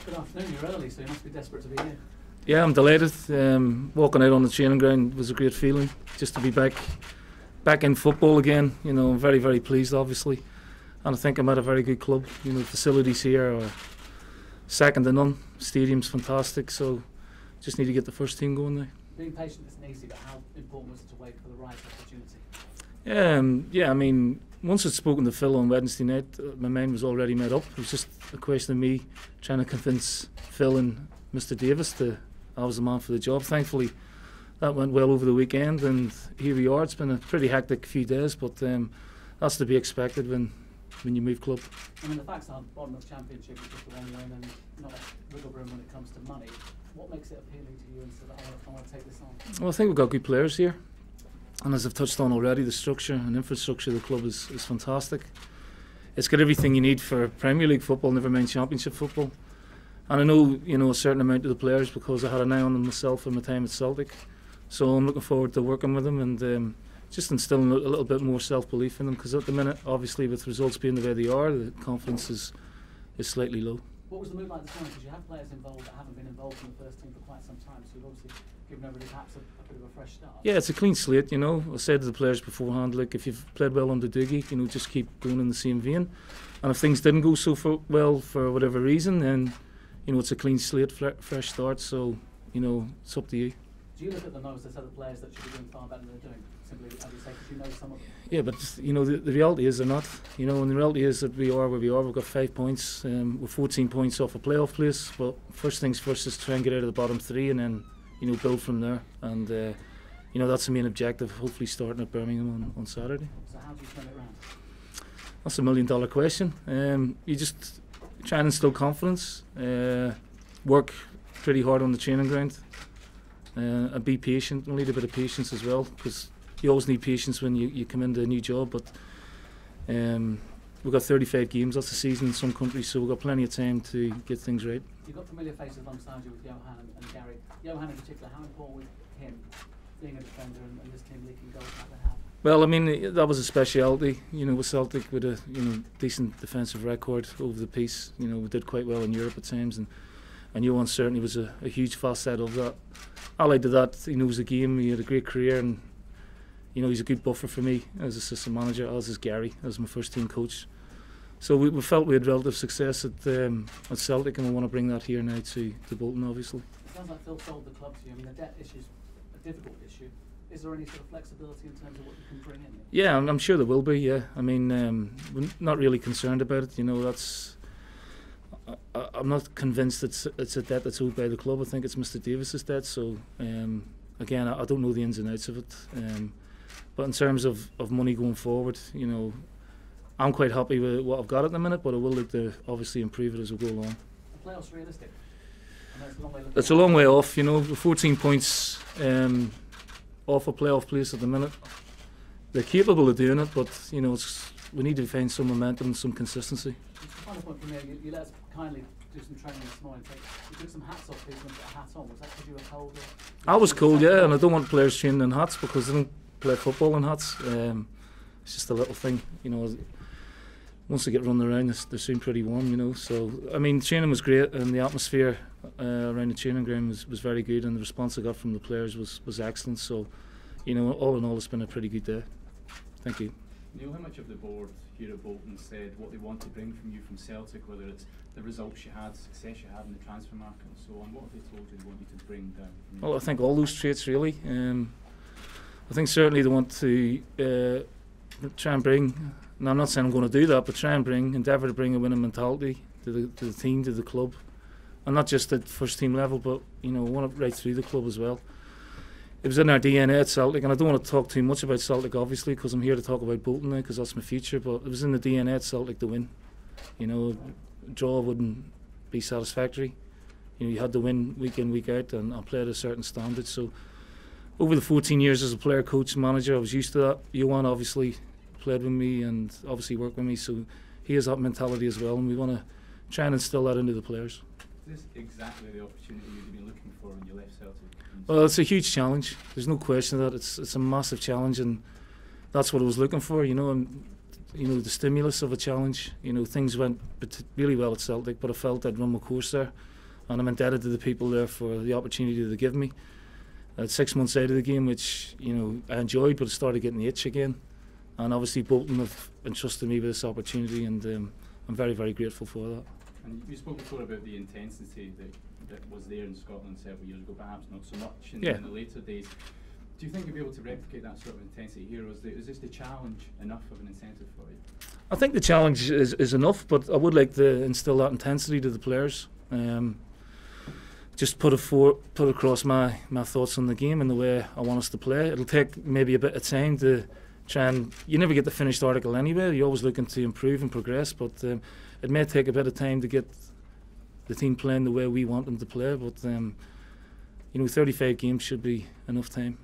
Good afternoon, you're early, so you must be desperate to be here. Yeah, I'm delighted. Walking out on the training ground was a great feeling, just to be back in football again. You know, I'm very, very pleased, obviously. And I think I'm at a very good club. You know, the facilities here are second to none. Stadium's fantastic, so just need to get the first team going now. Being patient isn't easy, but how important was it to wait for the right opportunity? Yeah, I mean, once I'd spoken to Phil on Wednesday night, my mind was already made up. It was just a question of me trying to convince Phil and Mr. Davis that I was the man for the job. Thankfully, that went well over the weekend, and here we are. It's been a pretty hectic few days, but that's to be expected when you move club. I mean, the facts are bottom of the championship with just the one win and not a wiggle room when it comes to money. What makes it appealing to you and so that I want to take this on? Well, I think we've got good players here. And as I've touched on already, the structure and infrastructure of the club is fantastic. It's got everything you need for Premier League football, never mind Championship football. And I know, you know, a certain amount of the players because I had an eye on them myself in my time at Celtic. So I'm looking forward to working with them and just instilling a little bit more self-belief in them, because at the minute, obviously, with results being the way they are, the confidence is slightly low. What was the move like this morning? Because you have players involved that haven't been involved in the first team for quite some time, so you've obviously given everybody perhaps a bit of a fresh start. Yeah, it's a clean slate, you know. I said to the players beforehand, look, if you've played well under Dougie, you know, just keep going in the same vein. And if things didn't go so well for whatever reason, then, you know, it's a clean slate, fresh start, so, you know, it's up to you. Do you look at them as a set of players that should be doing far better than they're doing? Simply, as you say, because you know some of them. Yeah, but you know the reality is they're not. You know, and the reality is that we are where we are. We've got 5 points. We're 14 points off a playoff place. But first things first is try and get out of the bottom 3, and then you know build from there. And you know that's the main objective. Hopefully, starting at Birmingham on Saturday. So how do you turn it around? That's $1 million question. You just try and instill confidence. Work pretty hard on the training ground. And be patient. We'll need a bit of patience as well, because you always need patience when you come into a new job. But we've got 35 games, that's the season in some countries, so we've got plenty of time to get things right. You've got familiar faces alongside you with Johan and Gary. Johan in particular, how important with him being a defender and this team leaking goals like they have? Well, I mean, that was a speciality, you know, with Celtic, with a decent defensive record over the piece. You know, we did quite well in Europe at times, and Johan certainly was a huge facet of that. Allied to that, he knows the game, he had a great career, and you know he's a good buffer for me as assistant manager, as is Gary, as my first team coach. So we felt we had relative success at Celtic, and we want to bring that here now to Bolton, obviously. It sounds like Phil sold the club to you. I mean, the debt issue is a difficult issue. Is there any sort of flexibility in terms of what you can bring in? Yeah, I'm sure there will be, yeah. I mean, we're not really concerned about it, you know, that's... I'm not convinced it's a debt that's owed by the club. I think it's Mr. Davis's debt. So again, I don't know the ins and outs of it. But in terms of money going forward, you know, I'm quite happy with what I've got at the minute. But I will look to obviously improve it as we go along. The playoffs realistic? It's a long way off. You know, we're 14 points off a playoff place at the minute. They're capable of doing it, but you know, we need to find some momentum and some consistency. Final point from here, you let us kindly do some training this morning. You took some hats off people and put a hat on. Was that because you were cold? I was cold, yeah, and I don't want players training in hats because they don't play football in hats. It's just a little thing, you know. Once they get running around, they seem pretty warm, you know. So, I mean, training was great, and the atmosphere around the training ground was very good, and the response I got from the players was excellent. So, you know, all in all, it's been a pretty good day. Thank you. Neil, how much of the board here at Bolton said what they want to bring from you from Celtic, whether it's the results you had, success you had in the transfer market and so on? What have they told you they want you to bring down? Well, I think all those traits really. I think certainly they want to try and bring, and I'm not saying I'm going to do that, but try and endeavour to bring a winning mentality to the team, to the club, and not just at first team level, but you know, want it right through the club as well. It was in our DNA at Celtic, and I don't want to talk too much about Celtic, obviously, because I'm here to talk about Bolton now, because that's my future. But it was in the DNA at Celtic to win. You know, a draw wouldn't be satisfactory. You know, you had to win week in, week out, and play at a certain standard. So, over the 14 years as a player, coach, manager, I was used to that. Johan obviously played with me and obviously worked with me, so he has that mentality as well, and we want to try and instill that into the players. Is this exactly the opportunity you've been looking for when you left Celtic? Well, it's a huge challenge. There's no question of that. It's a massive challenge, and that's what I was looking for. You know, and you know the stimulus of a challenge. You know, things went really well at Celtic, but I felt I'd run my course there. and I'm indebted to the people there for the opportunity they give me. I had 6 months out of the game, which I enjoyed, but it started getting the itch again. And obviously Bolton have entrusted me with this opportunity, and I'm very, very grateful for that. And you spoke before about the intensity that was there in Scotland several years ago, perhaps not so much in the later days. Do you think you'll be able to replicate that sort of intensity here, or is this the challenge enough of an incentive for you? I think the challenge is enough, but I would like to instill that intensity to the players. Just put across my thoughts on the game and the way I want us to play. It'll take maybe a bit of time to try and... You never get the finished article anyway. You're always looking to improve and progress, but it may take a bit of time to get the team playing the way we want them to play. But 35 games should be enough time.